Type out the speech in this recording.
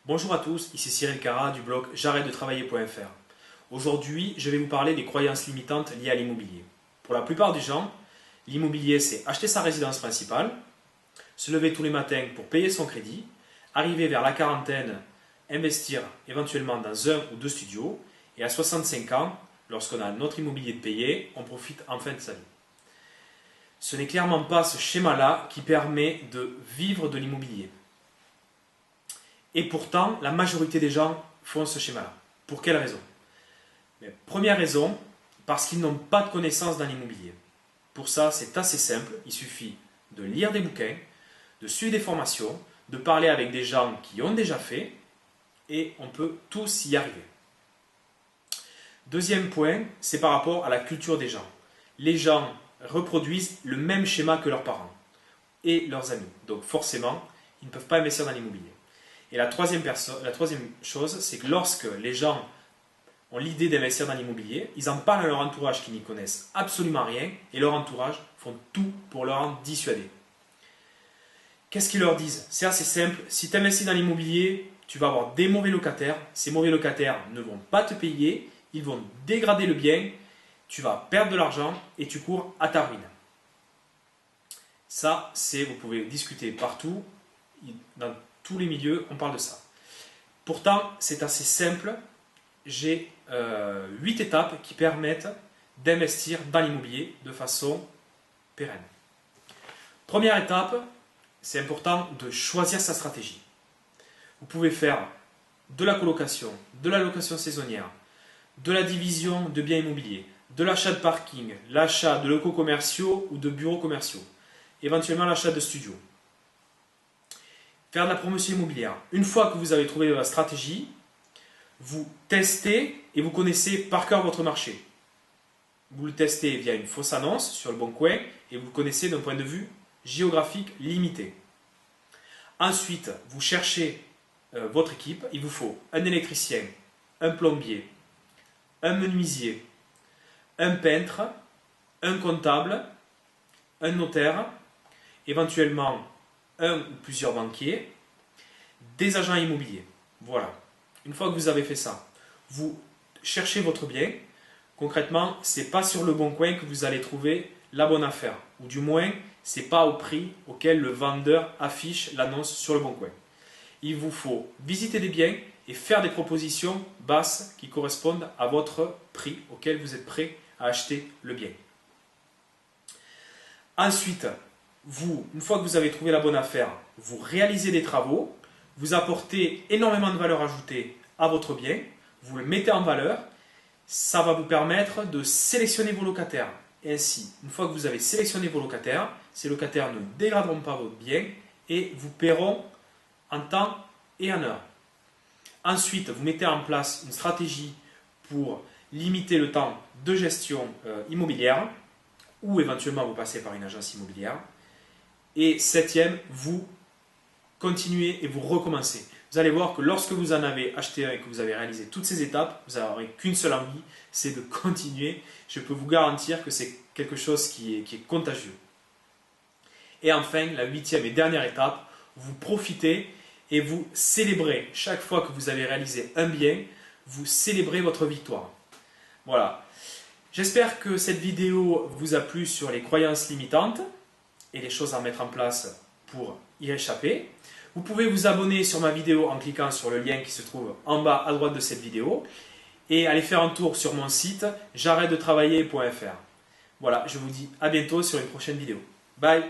Bonjour à tous, ici Cyril Cara du blog j'arrête de travailler.fr. Aujourd'hui, je vais vous parler des croyances limitantes liées à l'immobilier. Pour la plupart des gens, l'immobilier c'est acheter sa résidence principale, se lever tous les matins pour payer son crédit, arriver vers la quarantaine, investir éventuellement dans un ou deux studios, et à 65 ans, lorsqu'on a notre immobilier de payer, on profite enfin de sa vie. Ce n'est clairement pas ce schéma-là qui permet de vivre de l'immobilier. Et pourtant, la majorité des gens font ce schéma-là. Pour quelle raison? Première raison, parce qu'ils n'ont pas de connaissances dans l'immobilier. Pour ça, c'est assez simple. Il suffit de lire des bouquins, de suivre des formations, de parler avec des gens qui ont déjà fait, et on peut tous y arriver. Deuxième point, c'est par rapport à la culture des gens. Les gens reproduisent le même schéma que leurs parents et leurs amis. Donc forcément, ils ne peuvent pas investir dans l'immobilier. Et la troisième chose, c'est que lorsque les gens ont l'idée d'investir dans l'immobilier, ils en parlent à leur entourage qui n'y connaissent absolument rien et leur entourage font tout pour leur en dissuader. Qu'est-ce qu'ils leur disent? C'est assez simple. Si tu investis dans l'immobilier, tu vas avoir des mauvais locataires. Ces mauvais locataires ne vont pas te payer, ils vont dégrader le bien, tu vas perdre de l'argent et tu cours à ta ruine. Ça, vous pouvez discuter partout, dans tous les milieux, on parle de ça. Pourtant, c'est assez simple. J'ai 8 étapes qui permettent d'investir dans l'immobilier de façon pérenne. Première étape, c'est important de choisir sa stratégie. Vous pouvez faire de la colocation, de la location saisonnière, de la division de biens immobiliers, de l'achat de parking, l'achat de locaux commerciaux ou de bureaux commerciaux, éventuellement l'achat de studios. Faire de la promotion immobilière. Une fois que vous avez trouvé la stratégie, vous testez et vous connaissez par cœur votre marché. Vous le testez via une fausse annonce sur le Bon Coin et vous le connaissez d'un point de vue géographique limité. Ensuite, vous cherchez votre équipe. Il vous faut un électricien, un plombier, un menuisier, un peintre, un comptable, un notaire, éventuellement un ou plusieurs banquiers, des agents immobiliers. Voilà. Une fois que vous avez fait ça, vous cherchez votre bien. Concrètement, ce n'est pas sur le Bon Coin que vous allez trouver la bonne affaire. Ou du moins, ce n'est pas au prix auquel le vendeur affiche l'annonce sur le Bon Coin. Il vous faut visiter des biens et faire des propositions basses qui correspondent à votre prix auquel vous êtes prêt à acheter le bien. Ensuite, une fois que vous avez trouvé la bonne affaire, vous réalisez des travaux, vous apportez énormément de valeur ajoutée à votre bien, vous le mettez en valeur, ça va vous permettre de sélectionner vos locataires. Et ainsi, une fois que vous avez sélectionné vos locataires, ces locataires ne dégraderont pas votre bien et vous paieront en temps et en heure. Ensuite, vous mettez en place une stratégie pour limiter le temps de gestion immobilière ou éventuellement vous passez par une agence immobilière. Et septième, vous continuez et vous recommencez. Vous allez voir que lorsque vous en avez acheté un et que vous avez réalisé toutes ces étapes, vous n'aurez qu'une seule envie, c'est de continuer. Je peux vous garantir que c'est quelque chose qui est contagieux. Et enfin, la huitième et dernière étape, vous profitez et vous célébrez. Chaque fois que vous avez réalisé un bien, vous célébrez votre victoire. Voilà. J'espère que cette vidéo vous a plu sur les croyances limitantes et les choses à mettre en place pour y échapper. Vous pouvez vous abonner sur ma vidéo en cliquant sur le lien qui se trouve en bas à droite de cette vidéo et aller faire un tour sur mon site j'arrête de travailler.fr. Voilà, je vous dis à bientôt sur une prochaine vidéo. Bye!